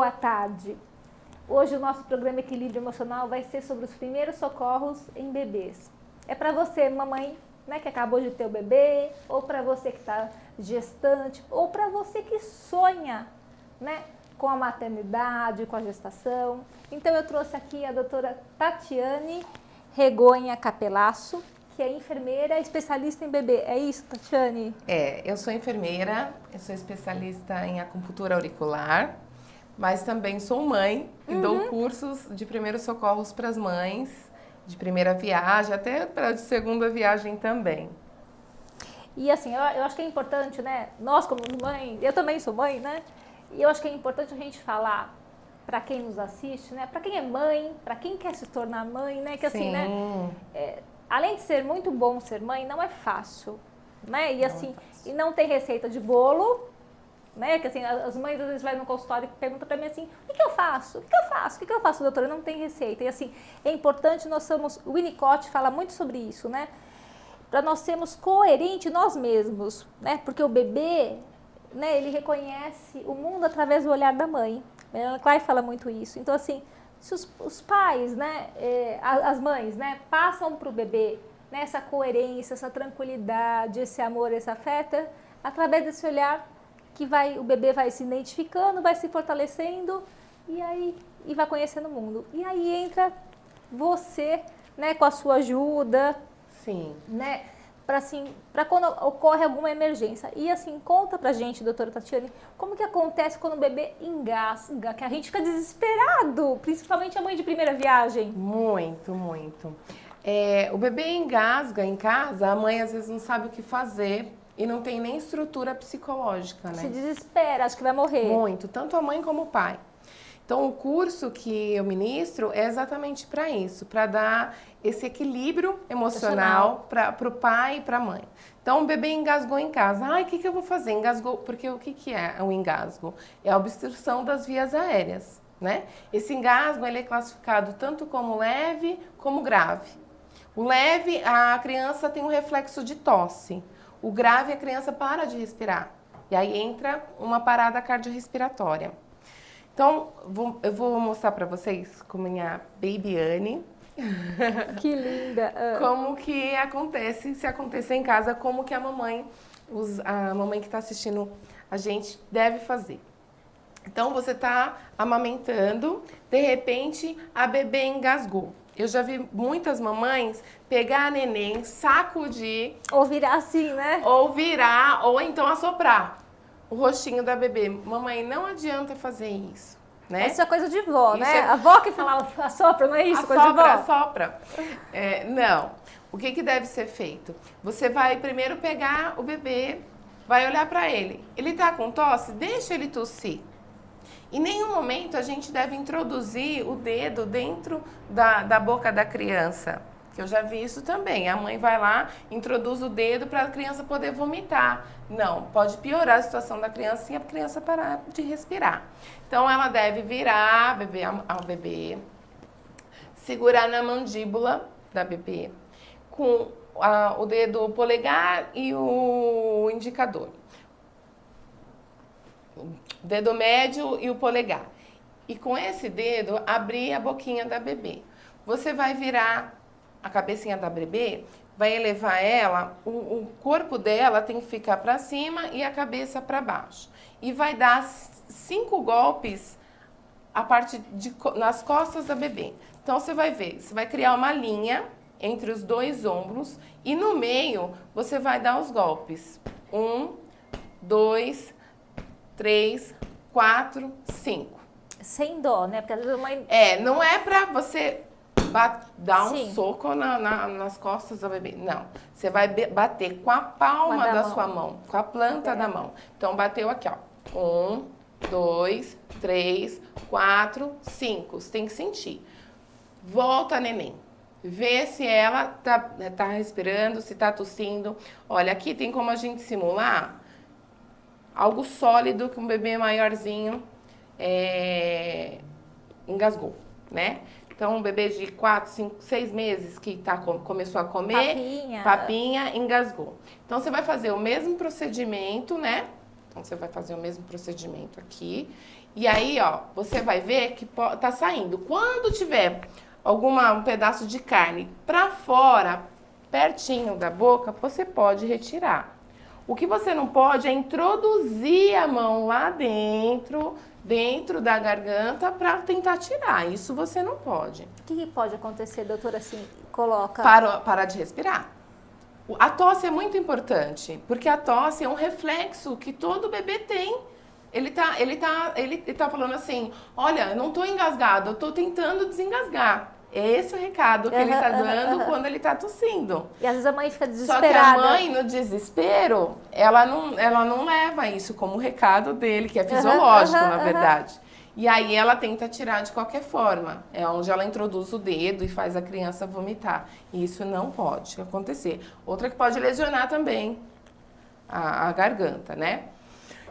boa tarde. Hoje o nosso programa Equilíbrio Emocional vai ser sobre os primeiros socorros em bebês. É para você, mamãe, né, que acabou de ter o bebê, ou para você que está gestante, ou para você que sonha, né, com a maternidade, com a gestação. Então eu trouxe aqui a doutora Tatiane Regonha Capelasso, que é enfermeira especialista em bebê. É isso, Tatiane? Eu sou enfermeira, eu sou especialista em acupuntura auricular, mas também sou mãe e dou cursos de primeiros socorros para as mães, de primeira viagem, até para de segunda viagem também. E assim, eu acho que é importante, né? Nós como mãe, eu também sou mãe, né? E eu acho que é importante a gente falar para quem nos assiste, né? Para quem é mãe, para quem quer se tornar mãe, né? Que assim, né? Além de ser muito bom ser mãe, não é fácil, né? E assim, e não tem receita de bolo, né? Que assim, as mães às vezes vai no consultório e perguntam para mim assim, o que eu faço? O que eu faço? O que eu faço, doutora? Não tem receita. E assim, é importante, o Winnicott fala muito sobre isso, né? Para nós sermos coerentes nós mesmos, né? Porque o bebê, né, ele reconhece o mundo através do olhar da mãe. Ela vai falar muito isso. Então, assim, se os pais, né, as mães, né, passam para o bebê, né, essa coerência, essa tranquilidade, esse amor, esse afeto, através desse olhar que o bebê vai se identificando, vai se fortalecendo e vai conhecendo o mundo. E aí entra você, né, com a sua ajuda. Sim. Né? Para quando ocorre alguma emergência. E assim, conta pra gente, doutora Tatiane, como que acontece quando o bebê engasga, que a gente fica desesperado, principalmente a mãe de primeira viagem. Muito, muito. O bebê engasga em casa, a mãe às vezes não sabe o que fazer e não tem nem estrutura psicológica, né? Se desespera, acha que vai morrer. Muito, tanto a mãe como o pai. Então, o curso que eu ministro é exatamente para isso, para dar esse equilíbrio emocional para o pai e para a mãe. Então, o bebê engasgou em casa. Ai, o que eu vou fazer? Engasgou, porque o que é o engasgo? É a obstrução das vias aéreas, né? Esse engasgo ele é classificado tanto como leve como grave. O leve, a criança tem um reflexo de tosse. O grave, a criança para de respirar. E aí entra uma parada cardiorrespiratória. Então, eu vou mostrar para vocês com minha Baby Anne. Que linda! Como que acontece, se acontecer em casa, como que a mamãe que está assistindo a gente deve fazer. Então, você está amamentando, de repente a bebê engasgou. Eu já vi muitas mamães pegar a neném, sacudir. Ou virar assim, né? Ou virar, ou então assoprar o rostinho da bebê. Mamãe, não adianta fazer isso, né? Isso é coisa de vó, né? A avó que falava assopra, não é isso? Coisa de vó? Assopra. Não. O que deve ser feito? Você vai primeiro pegar o bebê, vai olhar para ele. Ele tá com tosse? Deixa ele tossir. Em nenhum momento a gente deve introduzir o dedo dentro da boca da criança. Que eu já vi isso também. A mãe vai lá, introduz o dedo para a criança poder vomitar. Não, pode piorar a situação da criança e a criança parar de respirar. Então, ela deve virar ao bebê, segurar na mandíbula da bebê, com o dedo polegar e o indicador. O dedo médio e o polegar. E com esse dedo, abrir a boquinha da bebê. Você vai virar a cabecinha da bebê, vai elevar ela, o corpo dela tem que ficar para cima e a cabeça para baixo. E vai dar 5 golpes nas costas da bebê. Então, você vai ver, você vai criar uma linha entre os 2 ombros e no meio você vai dar os golpes. 1, 2, 3, 4, 5. Sem dó, né? Porque às vezes a mãe... não é pra você dar um Sim. soco nas costas da bebê. Não. Você vai bater com a palma da sua mão, com a planta da mão. Então, bateu aqui, ó. 1, 2, 3, 4, 5. Você tem que sentir. Volta, neném. Vê se ela tá respirando, se tá tossindo. Olha, aqui tem como a gente simular algo sólido que um bebê maiorzinho engasgou, né? Então, um bebê de 4, 5, 6 meses que começou a comer, papinha, engasgou. Então, você vai fazer o mesmo procedimento, né? Então, você vai fazer o mesmo procedimento aqui. E aí, ó, você vai ver que tá saindo. Quando tiver um pedaço de carne pra fora, pertinho da boca, você pode retirar. O que você não pode é introduzir a mão lá dentro da garganta para tentar tirar. Isso você não pode. O que pode acontecer, doutora, assim, coloca... Parar de respirar. A tosse é muito importante, porque a tosse é um reflexo que todo bebê tem. Ele tá falando assim, olha, eu não tô engasgado, eu tô tentando desengasgar. Esse é o recado que ele tá dando quando ele tá tossindo. E às vezes a mãe fica desesperada. Só que a mãe, no desespero, ela não leva isso como recado dele, que é fisiológico, na verdade. E aí ela tenta tirar de qualquer forma. É onde ela introduz o dedo e faz a criança vomitar. E isso não pode acontecer. Outra que pode lesionar também a garganta, né?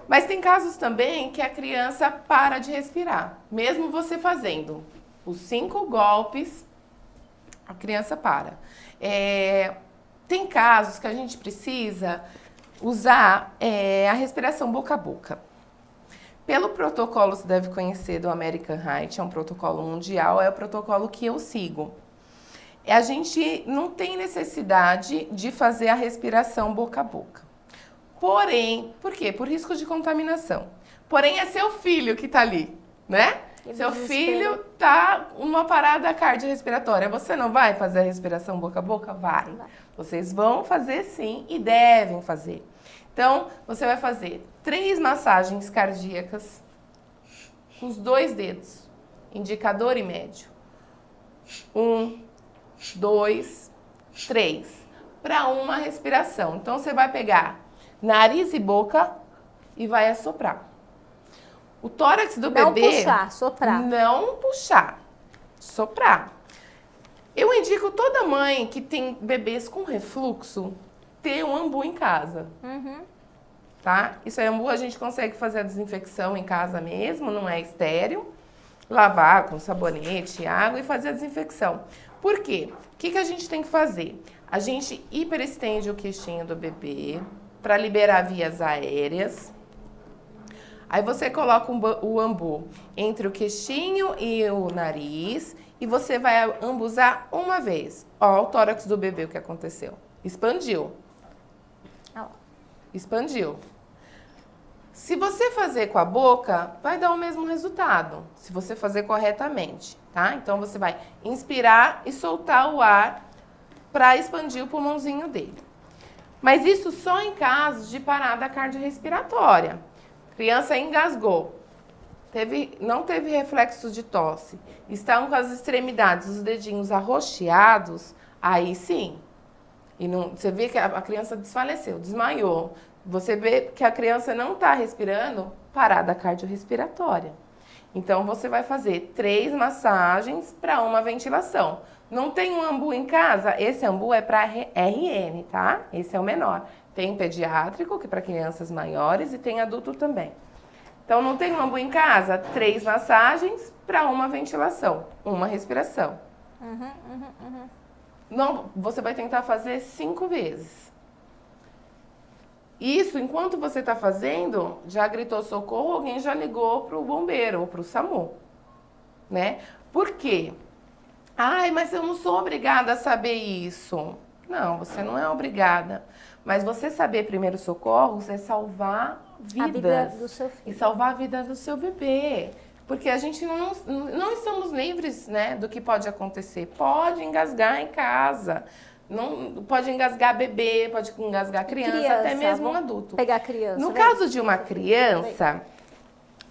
Mas tem casos também que a criança para de respirar. Mesmo você fazendo os 5 golpes, a criança para. Tem casos que a gente precisa usar a respiração boca a boca. Pelo protocolo, você deve conhecer do American Height, é um protocolo mundial, é o protocolo que eu sigo. A gente não tem necessidade de fazer a respiração boca a boca. Porém, por quê? Por risco de contaminação. Porém, é seu filho que está ali, né? Seu filho tá uma parada cardiorrespiratória. Você não vai fazer a respiração boca a boca? Vai. Vocês vão fazer sim e devem fazer. Então, você vai fazer 3 massagens cardíacas com os 2 dedos, indicador e médio. 1, 2, 3. Para uma respiração. Então, você vai pegar nariz e boca e vai assoprar. O tórax do bebê... Não puxar, soprar. Não puxar, soprar. Eu indico toda mãe que tem bebês com refluxo ter um ambu em casa. Tá? Isso aí, ambu, a gente consegue fazer a desinfecção em casa mesmo, não é estéril. Lavar com sabonete, água e fazer a desinfecção. Por quê? O que a gente tem que fazer? A gente hiperestende o queixinho do bebê para liberar vias aéreas. Aí você coloca o ambu entre o queixinho e o nariz e você vai ambuzar uma vez. Ó, o tórax do bebê, o que aconteceu? Expandiu. Expandiu. Se você fazer com a boca, vai dar o mesmo resultado, se você fazer corretamente, tá? Então, você vai inspirar e soltar o ar para expandir o pulmãozinho dele. Mas isso só em casos de parada cardiorrespiratória. Criança engasgou, não teve reflexo de tosse, estão com as extremidades, os dedinhos arroxeados, aí sim. E você vê que a criança desfaleceu, desmaiou. Você vê que a criança não está respirando, parada cardiorrespiratória. Então, você vai fazer 3 massagens para uma ventilação. Não tem um ambu em casa? Esse ambu é para RN, tá? Esse é o menor. Tem pediátrico, que é para crianças maiores, e tem adulto também. Então, não tem um ambu em casa? 3 massagens para uma ventilação, uma respiração. Não, você vai tentar fazer 5 vezes. Isso, enquanto você está fazendo, já gritou socorro, alguém já ligou para o bombeiro ou para o SAMU, né? Por quê? Ai, mas eu não sou obrigada a saber isso. Não, você não é obrigada. Mas você saber primeiros socorros é salvar vidas. A vida do seu filho. E salvar a vida do seu bebê. Porque a gente não estamos livres, né, do que pode acontecer. Pode engasgar em casa. Não, pode engasgar bebê, pode engasgar criança, até mesmo um adulto. Pegar criança. No caso de uma criança,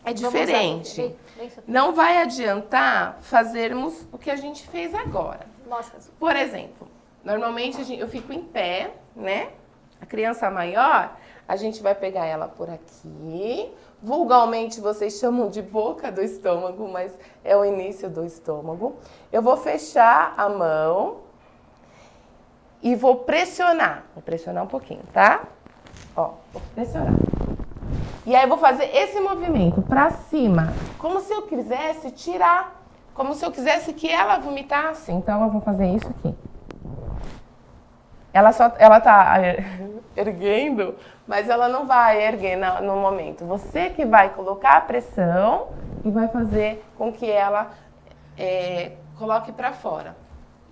é diferente. Não vai adiantar fazermos o que a gente fez agora. Por exemplo, normalmente eu fico em pé, né? A criança maior, a gente vai pegar ela por aqui. Vulgarmente vocês chamam de boca do estômago, mas é o início do estômago. Eu vou fechar a mão e vou pressionar. Vou pressionar um pouquinho, tá? Ó, vou pressionar. E aí eu vou fazer esse movimento pra cima, como se eu quisesse tirar, como se eu quisesse que ela vomitasse. Então eu vou fazer isso aqui. ela tá erguendo, mas ela não vai erguer no momento. Você que vai colocar a pressão e vai fazer com que ela coloque para fora.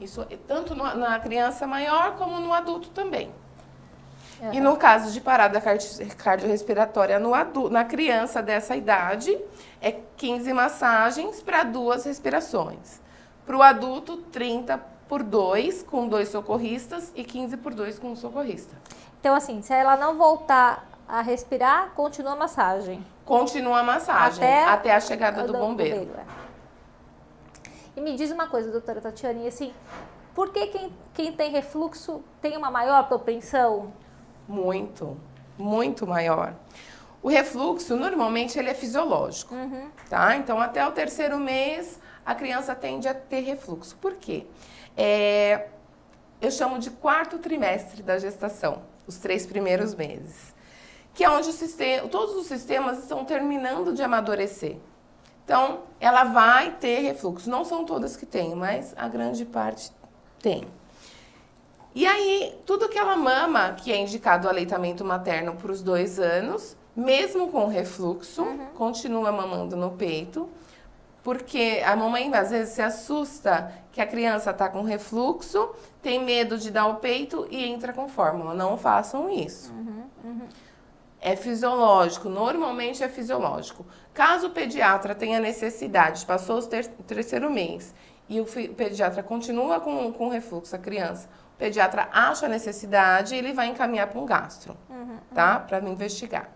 Isso tanto na criança maior como no adulto também. Uhum. E no caso de parada cardiorrespiratória na criança dessa idade, é 15 massagens para 2 respirações. Para o adulto, 30 por 2, com 2 socorristas, e 15 por 2 com um socorrista. Então, assim, se ela não voltar a respirar, continua a massagem. Continua a massagem, até a chegada do bombeiro. E me diz uma coisa, doutora Tatiane, assim, por que quem tem refluxo tem uma maior propensão? Muito, muito maior. O refluxo, normalmente, ele é fisiológico, tá? Então, até o 3º mês, a criança tende a ter refluxo. Por quê? Eu chamo de 4º trimestre da gestação, os 3 primeiros meses, que é onde todos os sistemas estão terminando de amadurecer. Então, ela vai ter refluxo. Não são todas que têm, mas a grande parte tem. E aí, tudo que ela mama, que é indicado o aleitamento materno para os 2 anos, mesmo com refluxo, continua mamando no peito, porque a mamãe às vezes se assusta que a criança está com refluxo, tem medo de dar o peito e entra com fórmula. Não façam isso. É fisiológico, normalmente é fisiológico. Caso o pediatra tenha necessidade, passou o 3º mês e o pediatra continua com refluxo, a criança, o pediatra acha a necessidade e ele vai encaminhar para um gastro, tá? Para investigar.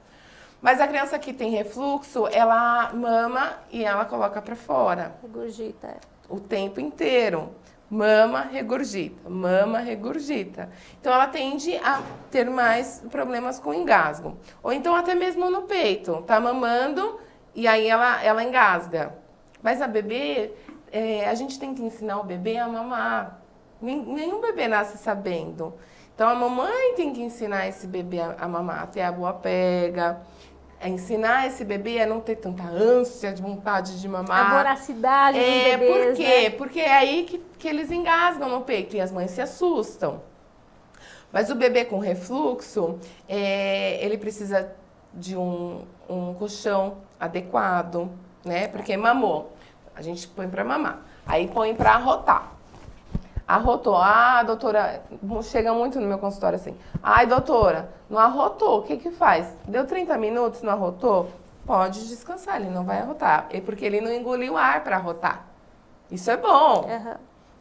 Mas a criança que tem refluxo, ela mama e ela coloca para fora. Regurgita. O tempo inteiro. Mama, regurgita. Mama, regurgita. Então, ela tende a ter mais problemas com engasgo. Ou então, até mesmo no peito. Tá mamando e aí ela engasga. Mas a bebê, a gente tem que ensinar o bebê a mamar. Nenhum bebê nasce sabendo. Então, a mamãe tem que ensinar esse bebê a mamar, a ter a boa pega. Ensinar esse bebê a não ter tanta ânsia, de vontade de mamar. A voracidade dos bebês, por quê? Né? Porque é aí que eles engasgam no peito e as mães se assustam. Mas o bebê com refluxo, ele precisa de um colchão adequado, né? Porque mamou, a gente põe para mamar. Aí põe para arrotar. Arrotou. Ah, doutora, chega muito no meu consultório assim. Ai, doutora, não arrotou, o que faz? Deu 30 minutos, não arrotou? Pode descansar, ele não vai arrotar. É porque ele não engoliu ar para arrotar. Isso é bom,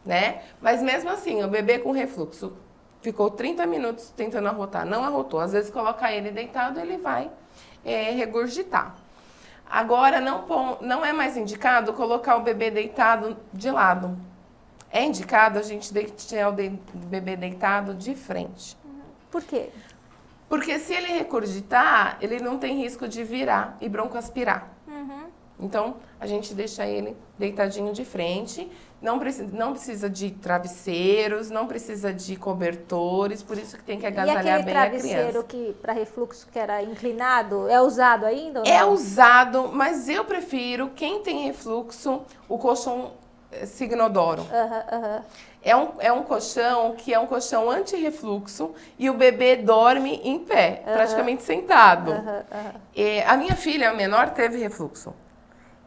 né? Mas mesmo assim, o bebê com refluxo ficou 30 minutos tentando arrotar, não arrotou. Às vezes coloca ele deitado, ele vai regurgitar. Agora, não é mais indicado colocar o bebê deitado de lado. É indicado a gente deixar o bebê deitado de frente. Por quê? Porque se ele regurgitar, ele não tem risco de virar e broncoaspirar. Então, a gente deixa ele deitadinho de frente. Não precisa de travesseiros, não precisa de cobertores, por isso que tem que agasalhar bem a criança. E aquele travesseiro que para refluxo que era inclinado, é usado ainda? Ou não? É usado, mas eu prefiro, quem tem refluxo, o colchão Signodoro. É um colchão que é um colchão anti-refluxo e o bebê dorme em pé, praticamente sentado. A minha filha, a menor, teve refluxo.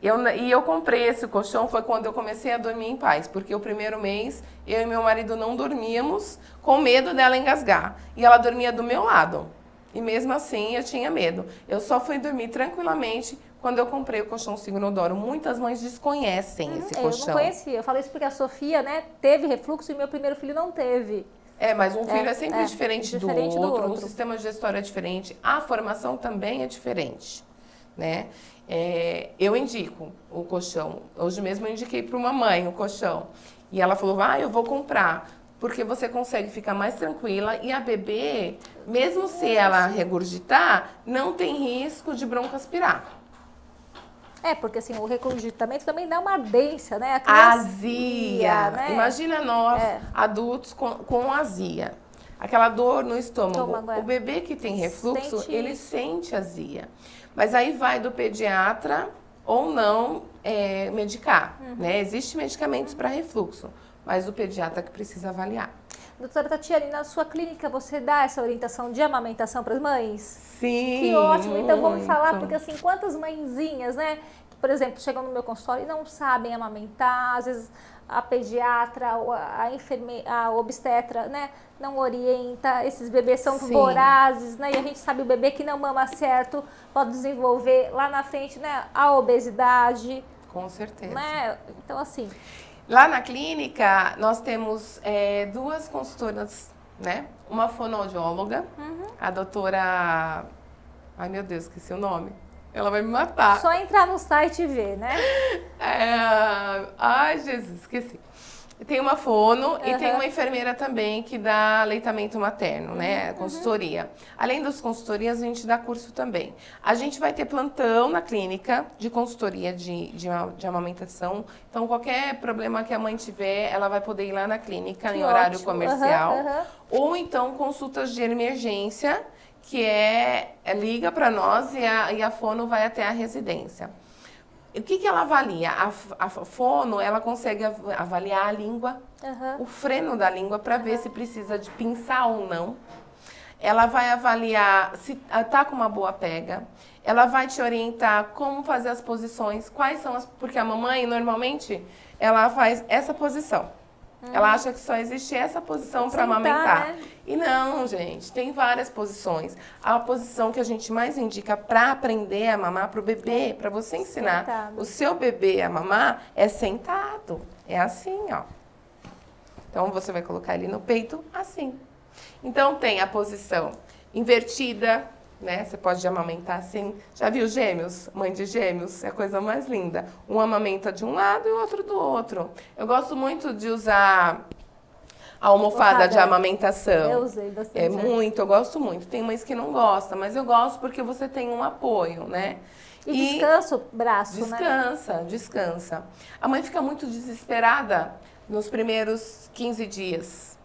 E eu comprei esse colchão, foi quando eu comecei a dormir em paz, porque o 1º mês eu e meu marido não dormíamos com medo dela engasgar. E ela dormia do meu lado. E mesmo assim eu tinha medo. Eu só fui dormir tranquilamente quando eu comprei o colchão Signodoro. Muitas mães desconhecem esse colchão. Eu não conhecia. Eu falei isso porque a Sofia, né, teve refluxo e meu primeiro filho não teve. Mas um filho é sempre diferente do outro. O sistema digestório é diferente. A formação também é diferente, né? Eu indico o colchão. Hoje mesmo eu indiquei para uma mãe o colchão. E ela falou, eu vou comprar. Porque você consegue ficar mais tranquila e a bebê, mesmo se ela regurgitar, não tem risco de broncoaspirar. Porque assim, o regurgitamento também dá uma ardência, né? A criança azia, né? Imagina nós, adultos, com azia. Aquela dor no estômago. O bebê que tem refluxo, ele sente azia. Mas aí vai do pediatra ou não medicar, né? Existem medicamentos para refluxo. Mas o pediatra que precisa avaliar. Doutora Tatiane, na sua clínica você dá essa orientação de amamentação para as mães? Sim. Que ótimo. Então vamos muito. falar, porque assim, quantas mãezinhas, né? Que, por exemplo, chegam no meu consultório e não sabem amamentar, às vezes a pediatra, a obstetra, né? Não orienta, esses bebês são Sim. vorazes, né? E a gente sabe o bebê que não mama certo pode desenvolver lá na frente, né? A obesidade, Com certeza. né? Então assim, Lá na clínica, nós temos 2 consultoras, né? Uma fonoaudióloga, a doutora... Ai, meu Deus, esqueci o nome. Ela vai me matar. só entrar no site e ver, né? Ai, Jesus, esqueci. Tem uma fono e tem Aham. uma enfermeira também que dá aleitamento materno, né? Consultoria. Além das consultorias, a gente dá curso também. A gente vai ter plantão na clínica de consultoria de amamentação. Então, qualquer problema que a mãe tiver, ela vai poder ir lá na clínica Que em horário ótimo. comercial. Aham, aham. Ou então, consultas de emergência, que liga para nós e a fono vai até a residência. O que ela avalia? A fono, ela consegue avaliar a língua, Aham. o freno da língua, para ver se precisa de pinçar ou não. Ela vai avaliar se está com uma boa pega. Ela vai te orientar como fazer as posições, quais são as... Porque a mamãe, normalmente, ela faz essa posição. Ela acha que só existe essa posição para Sentar, amamentar. né? E não, gente, tem várias posições. A posição que a gente mais indica para aprender a mamar para o bebê, para você ensinar Sentado. o seu bebê a mamar, é sentado. É assim, ó. Então, você vai colocar ele no peito assim. Então, tem a posição invertida, né? Você pode amamentar assim. Já viu gêmeos? Mãe de gêmeos? É a coisa mais linda. Um amamenta de um lado e o outro do outro. Eu gosto muito de usar a almofada de amamentação. Eu usei bastante. É muito, eu gosto muito. Tem mães que não gostam, mas eu gosto porque você tem um apoio, né? E descansa o braço, né? Descansa, descansa. A mãe fica muito desesperada nos primeiros 15 dias,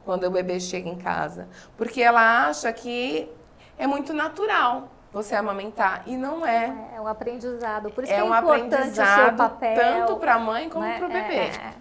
quando o bebê chega em casa. Porque ela acha que é muito natural você amamentar. E não é. É um aprendizado. Por isso É que é um importante o seu aprendizado papel. tanto para a mãe como para o bebê. É.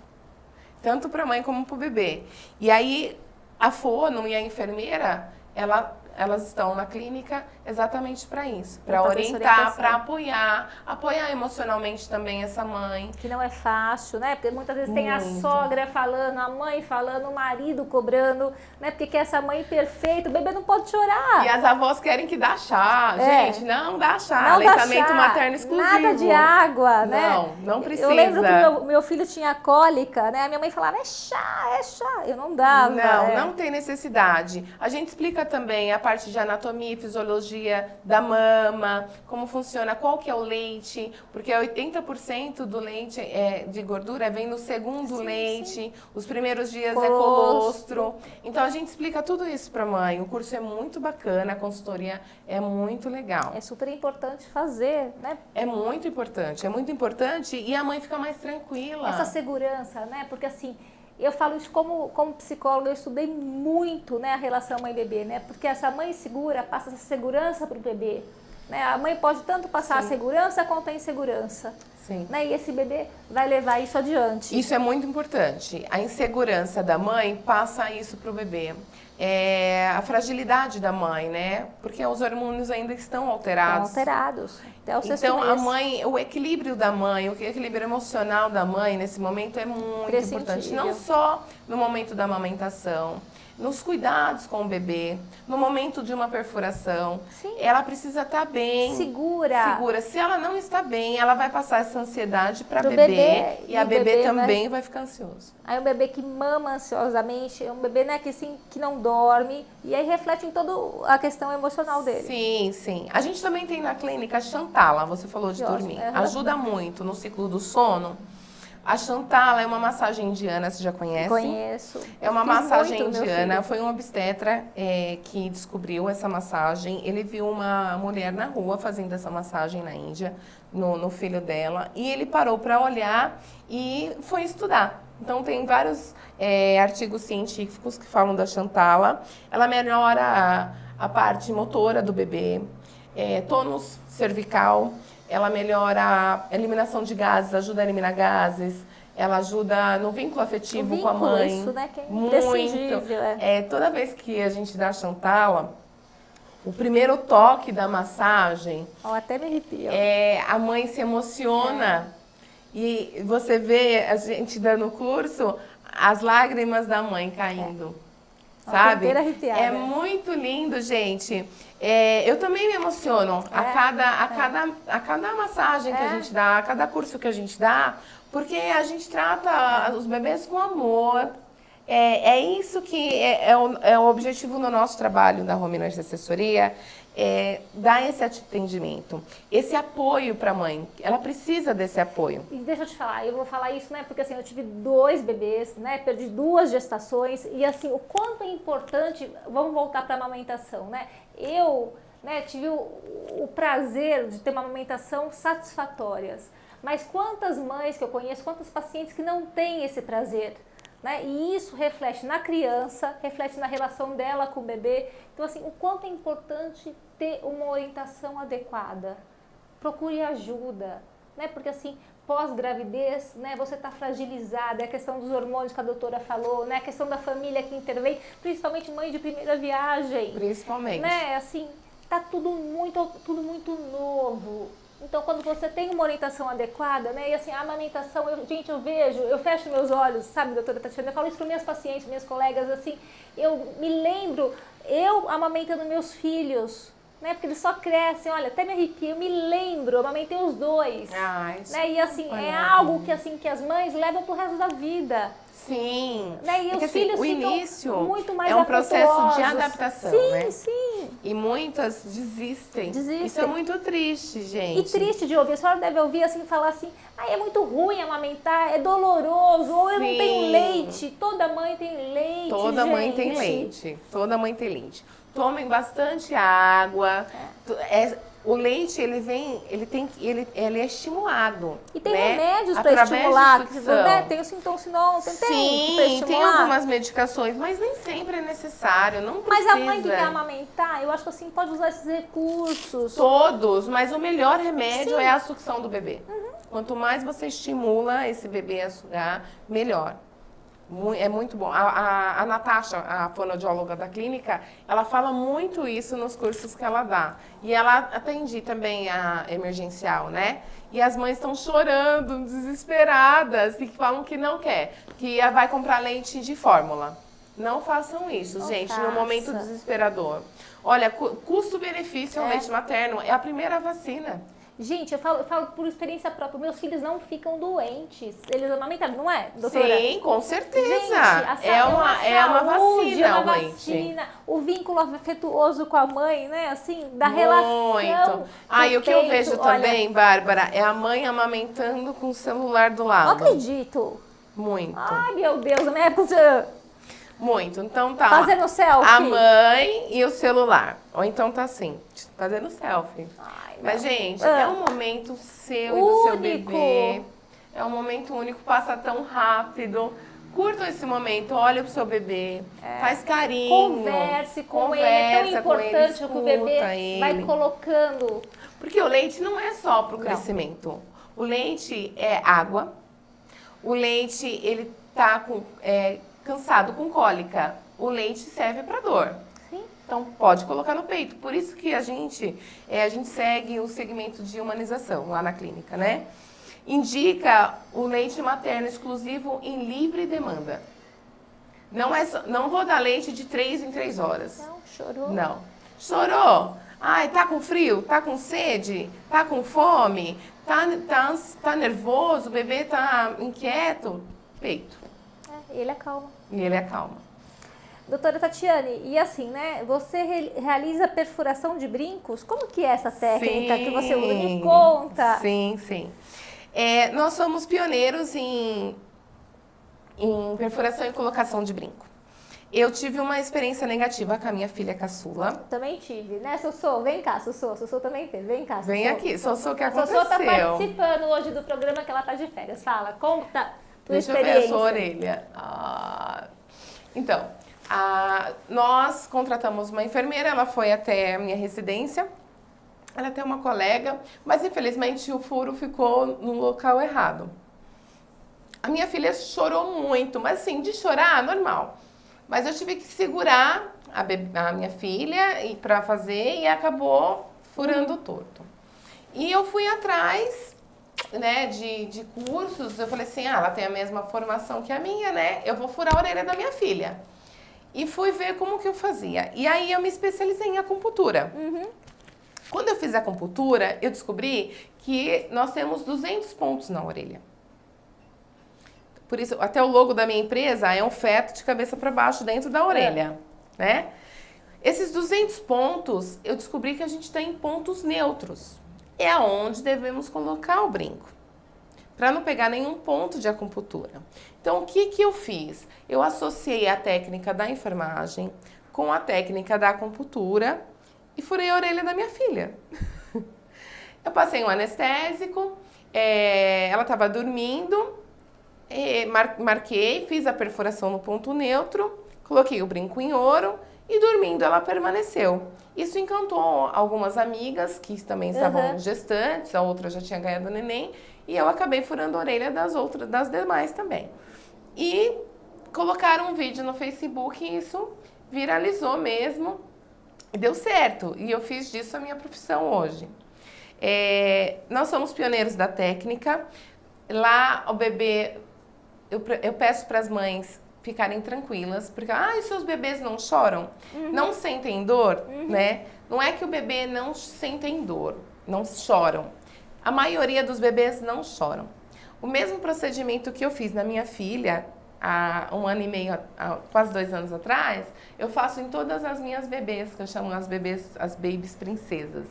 Tanto para a mãe como para o bebê. E aí, a fono e a enfermeira, elas estão na clínica exatamente para isso. Para Pra fazer essa orientar, orientação. para apoiar emocionalmente também essa mãe. Que não é fácil, né? Porque muitas vezes tem a Muito. sogra falando, a mãe falando, o marido cobrando, né? Porque quer essa mãe perfeita, o bebê não pode chorar. E as avós querem que dá chá. É. Gente, não dá chá. Não dá Aleitamento chá, materno exclusivo. nada de água, né? Não precisa. Eu lembro que meu filho tinha cólica, né? A minha mãe falava, é chá, é chá. Eu não dava. Não tem necessidade. A gente explica também a parte de anatomia e fisiologia da mama, como funciona, qual que é o leite, porque 80% do leite de gordura vem no segundo leite, os primeiros dias é colostro. Então a gente explica tudo isso para a mãe. O curso é muito bacana, a consultoria é muito legal. É super importante fazer, né? É muito importante e a mãe fica mais tranquila. Essa segurança, né? Porque assim, eu falo isso como psicóloga, eu estudei muito, né, a relação mãe-bebê, né? Porque essa mãe segura passa essa segurança para o bebê. Né? A mãe pode tanto passar a segurança quanto a insegurança. Sim. Né? E esse bebê vai levar isso adiante. Isso é muito importante. A insegurança da mãe passa isso para o bebê. A fragilidade da mãe, né? Porque os hormônios ainda estão alterados. Estão alterados. Até o sexto Então, a mês. mãe, o equilíbrio da mãe, o equilíbrio emocional da mãe nesse momento é muito importante. Não só no momento da amamentação, nos cuidados com o bebê, no momento de uma perfuração. Sim. Ela precisa estar bem. Segura. Se ela não está bem, ela vai passar essa ansiedade para Pro bebê. bebê, E a bebê também vai ficar ansioso. Aí um bebê que mama ansiosamente, é um bebê, né, que, assim, que não dorme, e aí reflete em toda a questão emocional dele. Sim, sim. A gente também tem na clínica a Chantala, você falou de dormir. Uhum. Ajuda muito no ciclo do sono. A Chantala é uma massagem indiana, você já conhece? Conheço. É uma Fiz massagem muito no meu indiana. filho. Foi um obstetra que descobriu essa massagem. Ele viu uma mulher na rua fazendo essa massagem na Índia, no filho dela. E ele parou para olhar e foi estudar. Então, tem vários artigos científicos que falam da Chantala. Ela melhora a parte motora do bebê, tônus cervical. Ela melhora a eliminação de gases, ajuda a eliminar gases, ela ajuda no vínculo afetivo O com a vínculo, mãe. isso, né, que é muito. imprescindível, Toda vez que a gente dá Chantala, o primeiro toque da massagem, Ó, até me arrepio. a mãe se emociona e você vê a gente dando o curso, as lágrimas da mãe caindo. Sabe? Inteira arrepiada. É muito lindo, gente. Eu também me emociono a cada massagem que a gente dá, a cada curso que a gente dá, porque a gente trata os bebês com amor. É isso que é o objetivo no nosso trabalho da Home Nurse Assessoria, dar esse atendimento, esse apoio para a mãe. Ela precisa desse apoio. E deixa eu te falar, eu vou falar isso, né? Porque assim, eu tive 2 bebês, né? Perdi 2 gestações e assim, o quanto é importante, vamos voltar para a amamentação, né? Eu, né, tive o prazer de ter uma amamentação satisfatórias, mas quantas mães que eu conheço, quantas pacientes que não têm esse prazer? Né? E isso reflete na criança, reflete na relação dela com o bebê. Então, assim, o quanto é importante ter uma orientação adequada. Procure ajuda, né? Porque, assim, pós-gravidez, né, você está fragilizada, é a questão dos hormônios que a doutora falou, né? A questão da família que intervém, principalmente mãe de primeira viagem. Principalmente. Né? Assim, tá tudo muito novo. Então, quando você tem uma orientação adequada, né, e assim, a amamentação, eu vejo, eu fecho meus olhos, sabe, doutora Tatiana, eu falo isso para minhas pacientes, minhas colegas, assim, eu me lembro, eu amamentando meus filhos, né, porque eles só crescem, olha, até me arrepio, eu me lembro, eu amamentei os 2, né, e assim, é algo que, assim, que as mães levam pro resto da vida. Sim. Né? E os assim, filhos o ficam início muito mais é um processo de afetuosos. adaptação, sim, né? Sim. E muitas desistem. Isso é muito triste, gente. E triste de ouvir. A senhora deve ouvir assim, falar assim, é muito ruim amamentar, é doloroso, ou eu não tenho leite. Toda mãe tem leite, Toda mãe tem leite. Toda mãe tem leite. Tomem bastante água. O leite, ele é estimulado. E tem né? remédios para estimular, né? Tem o Sintoncinol, tem algumas medicações, mas nem sempre é necessário, não precisa. Mas a mãe que quer amamentar, eu acho que assim, pode usar esses recursos. Todos, mas o melhor remédio é a sucção do bebê. Quanto mais você estimula esse bebê a sugar, melhor. É muito bom. A Natasha, a fonoaudióloga da clínica, ela fala muito isso nos cursos que ela dá. E ela atende também a emergencial, né? E as mães estão chorando, desesperadas, e falam que não quer, que vai comprar leite de fórmula. Não façam isso, gente, no momento desesperador. Olha, custo-benefício ao leite materno é a primeira vacina. Gente, eu falo por experiência própria, meus filhos não ficam doentes. Eles amamentaram, não é, doutora? Sim, com certeza. Gente, é uma vacina. O vínculo afetuoso com a mãe, né? Assim, da relação. E o que eu vejo também, Bárbara, é a mãe amamentando com o celular do lado. Não acredito. Muito. Ai, meu Deus, na minha época... Muito. Então tá. Fazendo selfie. A mãe e o celular. Ou então tá assim, fazendo selfie. Mas, gente, é um momento seu e do seu bebê. É um momento único, passa tão rápido. Curta esse momento, olha pro seu bebê, faz carinho. Converse com ele, é tão importante que o bebê vai colocando. Porque o leite não é só pro crescimento. O leite é água. O leite, ele tá cansado com cólica. O leite serve para dor. Sim. Então pode colocar no peito. Por isso que a gente segue o segmento de humanização lá na clínica, né? Indica o leite materno exclusivo em livre demanda. Não vou dar leite de 3 em 3 horas. Não, chorou. Não. Chorou? Ai, tá com frio? Tá com sede? Tá com fome? Tá nervoso? O bebê tá inquieto? Peito. Ele acalma. E ele acalma. Doutora Tatiane, e assim, né, você realiza perfuração de brincos? Como que é essa técnica que você usa? Me conta. Sim. Nós somos pioneiros em perfuração e colocação de brinco. Eu tive uma experiência negativa com a minha filha caçula. Também tive, né, Sossô? Vem cá, Sossô. Sossô também teve. Vem cá, Sossô. Vem aqui, Sossô, o que aconteceu? Sossô tá participando hoje do programa que ela tá de férias. Fala, conta tua Deixa experiência. eu ver a sua orelha. Então, nós contratamos uma enfermeira, ela foi até a minha residência. Ela tem uma colega, mas infelizmente o furo ficou no local errado. A minha filha chorou muito, mas assim, de chorar, normal. Mas eu tive que segurar a minha filha para fazer e acabou furando torto. E eu fui atrás, né, de cursos. Eu falei assim, ela tem a mesma formação que a minha, né? Eu vou furar a orelha da minha filha. E fui ver como que eu fazia. E aí eu me especializei em acupuntura. Quando eu fiz a acupuntura, eu descobri que nós temos 200 pontos na orelha. Por isso, até o logo da minha empresa é um feto de cabeça para baixo dentro da orelha, né? Esses 200 pontos, eu descobri que a gente tem pontos neutros. É aonde devemos colocar o brinco, para não pegar nenhum ponto de acupuntura. Então, o que eu fiz? Eu associei a técnica da enfermagem com a técnica da acupuntura e furei a orelha da minha filha. Eu passei um anestésico, ela estava dormindo, marquei, fiz a perfuração no ponto neutro, coloquei o brinco em ouro e dormindo ela permaneceu. Isso encantou algumas amigas que também estavam gestantes, a outra já tinha ganhado neném, e eu acabei furando a orelha das demais também. E colocaram um vídeo no Facebook e isso viralizou mesmo, e deu certo. E eu fiz disso a minha profissão hoje. Nós somos pioneiros da técnica. Lá o bebê, eu peço para as mães ficarem tranquilas, porque os seus bebês não choram, não sentem dor, né? Não é que o bebê não sentem dor, não choram. A maioria dos bebês não choram. O mesmo procedimento que eu fiz na minha filha há 1 ano e meio, quase 2 anos atrás, eu faço em todas as minhas bebês, que eu chamo as babies princesas.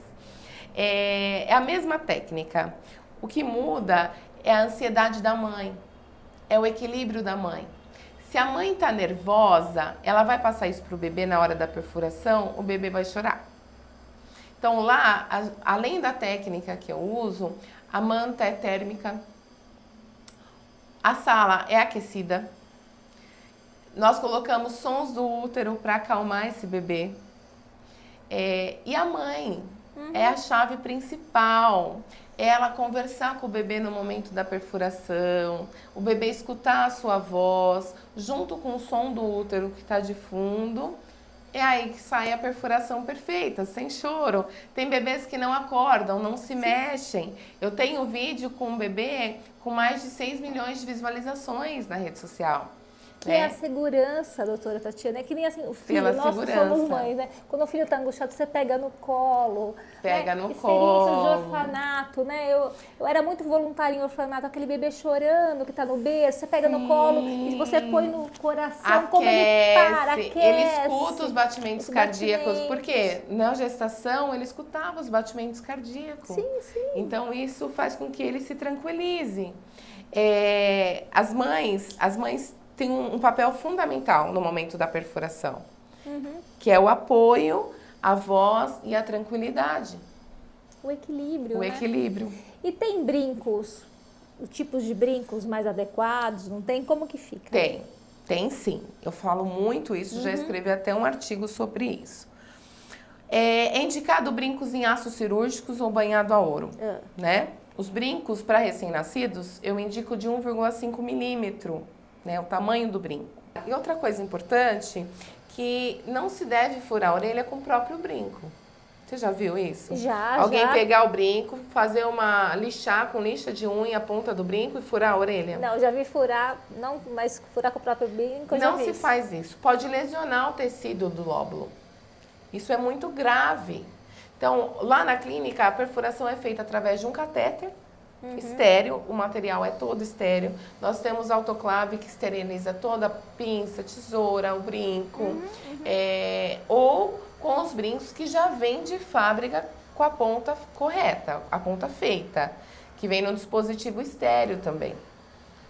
É a mesma técnica. O que muda é a ansiedade da mãe, é o equilíbrio da mãe. Se a mãe está nervosa, ela vai passar isso para o bebê na hora da perfuração, o bebê vai chorar. Então lá, além da técnica que eu uso, a manta é térmica, a sala é aquecida, nós colocamos sons do útero para acalmar esse bebê. E a mãe é a chave principal. Ela conversar com o bebê no momento da perfuração, o bebê escutar a sua voz, junto com o som do útero que está de fundo, é aí que sai a perfuração perfeita, sem choro. Tem bebês que não acordam, não se mexem. Eu tenho vídeo com um bebê com mais de 6 milhões de visualizações na rede social. Que é a segurança, doutora Tatiana, é que nem assim, o filho, nós somos mães, né? Quando o filho está angustiado, você pega no colo. Pega no experiências colo. de orfanato, né? Eu era muito voluntária em orfanato, aquele bebê chorando que está no berço, você pega no colo e você põe no coração, aquece, como ele para, aquece. Ele escuta os batimentos cardíacos, porque na gestação ele escutava os batimentos cardíacos. Sim, sim. Então isso faz com que ele se tranquilize. As mães têm um papel fundamental no momento da perfuração, que é o apoio, a voz e a tranquilidade. O equilíbrio, O né? equilíbrio. E tem brincos, tipos de brincos mais adequados, não tem? Como que fica? Tem sim. Eu falo muito isso, já escrevi até um artigo sobre isso. É indicado brincos em aços cirúrgicos ou banhado a ouro, né? Os brincos para recém-nascidos, eu indico de 1,5 milímetro, né, o tamanho do brinco. E outra coisa importante, que não se deve furar a orelha com o próprio brinco. Você já viu isso? Já. Alguém pegar o brinco, lixar com lixa de unha a ponta do brinco e furar a orelha? Não, já vi furar, mas furar com o próprio brinco eu já vi. Não se faz isso. Pode lesionar o tecido do lóbulo. Isso é muito grave. Então, lá na clínica, a perfuração é feita através de um catéter estéreo, o material é todo estéreo. Nós temos autoclave que esteriliza toda a pinça, tesoura, o brinco, ou com os brincos que já vêm de fábrica com a ponta correta, a ponta feita, que vem no dispositivo estéreo também.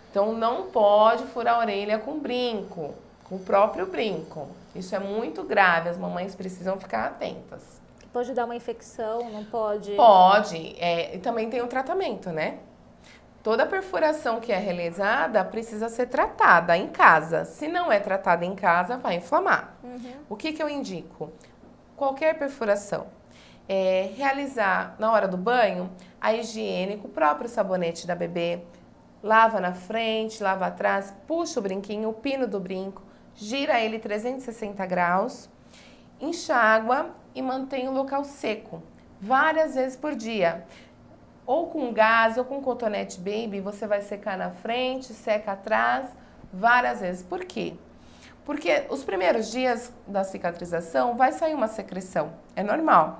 Então não pode furar a orelha com brinco, com o próprio brinco. Isso é muito grave, as mamães precisam ficar atentas. Pode dar uma infecção, não pode? Pode, e também tem o tratamento, né? Toda perfuração que é realizada precisa ser tratada em casa. Se não é tratada em casa, vai inflamar. O que eu indico? Qualquer perfuração, realizar na hora do banho a higiene com o próprio sabonete da bebê, lava na frente, lava atrás, puxa o brinquinho, o pino do brinco, gira ele 360 graus, enxágua e mantém o local seco, várias vezes por dia. Ou com gás ou com cotonete baby, você vai secar na frente, seca atrás, várias vezes. Por quê? Porque os primeiros dias da cicatrização vai sair uma secreção, é normal.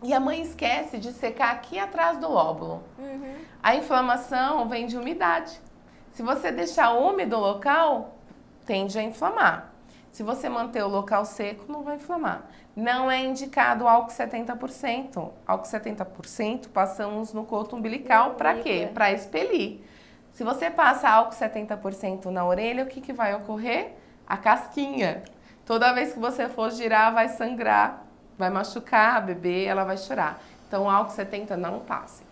E a mãe esquece de secar aqui atrás do lóbulo. A inflamação vem de umidade. Se você deixar úmido o local, tende a inflamar. Se você manter o local seco, não vai inflamar. Não é indicado álcool 70%. Álcool 70% passamos no coto umbilical para quê? Para expelir. Se você passa álcool 70% na orelha, o que vai ocorrer? A casquinha. Toda vez que você for girar, vai sangrar, vai machucar a bebê, ela vai chorar. Então, álcool 70 não passe.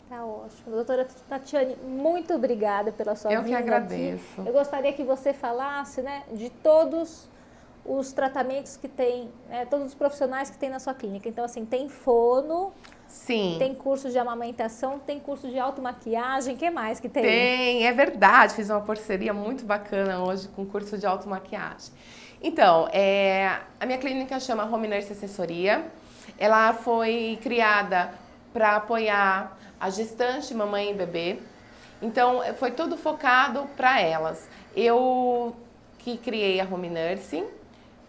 Tá ótimo. Doutora Tatiane, muito obrigada pela sua vinda aqui. Eu que agradeço. Eu gostaria que você falasse, né, de todos os tratamentos que tem, né, todos os profissionais que tem na sua clínica. Então, assim, tem fono, sim, tem curso de amamentação, tem curso de automaquiagem, o que mais que tem? Tem, é verdade. Fiz uma parceria muito bacana hoje com o curso de automaquiagem. Então, a minha clínica chama Home Nurse Assessoria. Ela foi criada para apoiar a gestante, mamãe e bebê. Então, foi tudo focado para elas. Eu que criei a Home Nurse.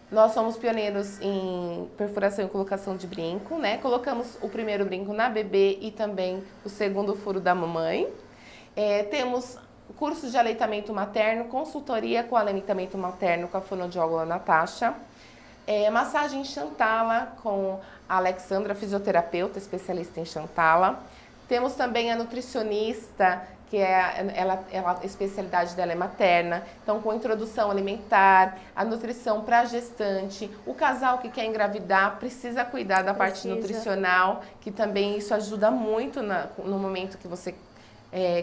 Nós somos pioneiros em perfuração e colocação de brinco, né? Colocamos o primeiro brinco na bebê e também o segundo furo da mamãe. Temos cursos de aleitamento materno, consultoria com aleitamento materno com a fonoaudióloga Natasha. Massagem Xantala com a Alexandra, fisioterapeuta, especialista em Xantala. Temos também a nutricionista, que a especialidade dela é materna, então com introdução alimentar, a nutrição para gestante, o casal que quer engravidar precisa cuidar da parte nutricional, que também isso ajuda muito no momento que você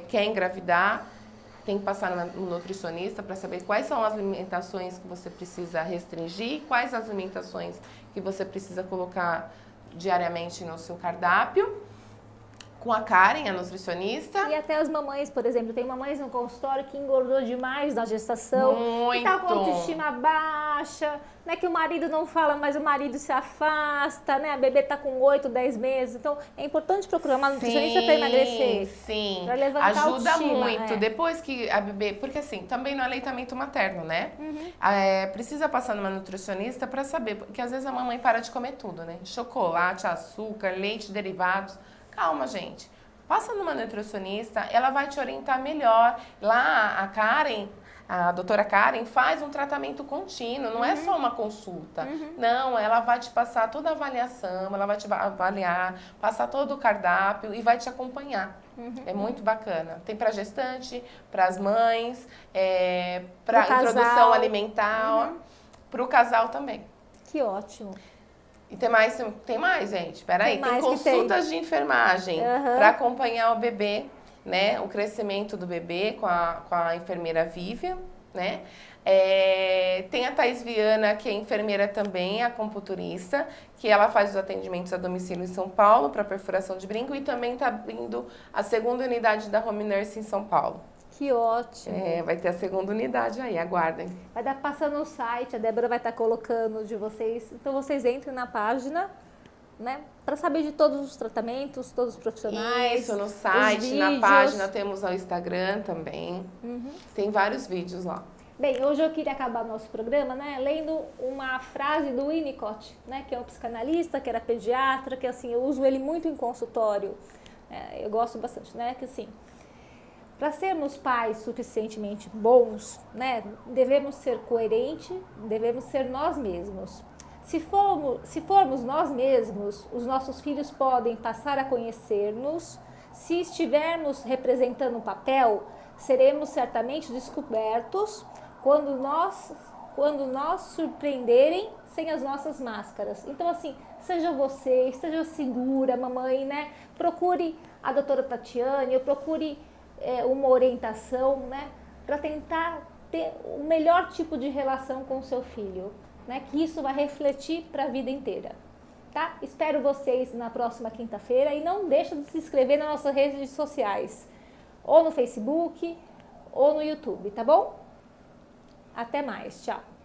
quer engravidar, tem que passar no nutricionista para saber quais são as alimentações que você precisa restringir, quais as alimentações que você precisa colocar diariamente no seu cardápio. Com a Karen, a nutricionista. E até as mamães, por exemplo, tem mamães no consultório que engordou demais na gestação. Muito. Que tá com autoestima baixa, né? Que o marido não fala, mas o marido se afasta, né? A bebê tá com 8, 10 meses. Então, é importante procurar uma nutricionista para emagrecer. Sim, pra levantar a ajuda autoestima, muito. Depois que a bebê... Porque assim, também no aleitamento materno, né? Precisa passar numa nutricionista para saber. Porque às vezes a mamãe para de comer tudo, né? Chocolate, açúcar, leite, derivados. Calma, gente. Passa numa nutricionista, ela vai te orientar melhor. Lá, a Karen, a doutora Karen, faz um tratamento contínuo, não é só uma consulta. Não, ela vai te passar toda a avaliação, ela vai te avaliar, passar todo o cardápio e vai te acompanhar. É muito bacana. Tem para gestante, para as mães, para introdução alimentar, para o casal também. Que ótimo. E tem mais, gente. Peraí, tem consultas de enfermagem para acompanhar o bebê, né? O crescimento do bebê com a enfermeira Vivian, né? Tem a Thais Viana, que é enfermeira também, acupunturista, que ela faz os atendimentos a domicílio em São Paulo para perfuração de brinco e também está abrindo a segunda unidade da Home Nurse em São Paulo. Que ótimo. Vai ter a segunda unidade aí, aguardem. Vai dar passando no site, a Débora vai estar colocando de vocês. Então vocês entrem na página, né? Para saber de todos os tratamentos, todos os profissionais. Isso, no site, na página, temos o Instagram também. Tem vários vídeos lá. Bem, hoje eu queria acabar nosso programa, né, lendo uma frase do Winnicott, né, que é um psicanalista, que era pediatra, que assim, eu uso ele muito em consultório. Eu gosto bastante, né, que assim... Para sermos pais suficientemente bons, né, devemos ser coerentes, devemos ser nós mesmos. Se formos nós mesmos, os nossos filhos podem passar a conhecer-nos. Se estivermos representando um papel, seremos certamente descobertos quando nós surpreenderem sem as nossas máscaras. Então, assim, seja você, esteja segura, mamãe, né? Procure a doutora Tatiane, ou procure... uma orientação, né, para tentar ter o melhor tipo de relação com o seu filho, né, que isso vai refletir para a vida inteira, tá? Espero vocês na próxima quinta-feira e não deixa de se inscrever nas nossas redes sociais. ou no Facebook ou no YouTube, tá bom? Até mais, tchau!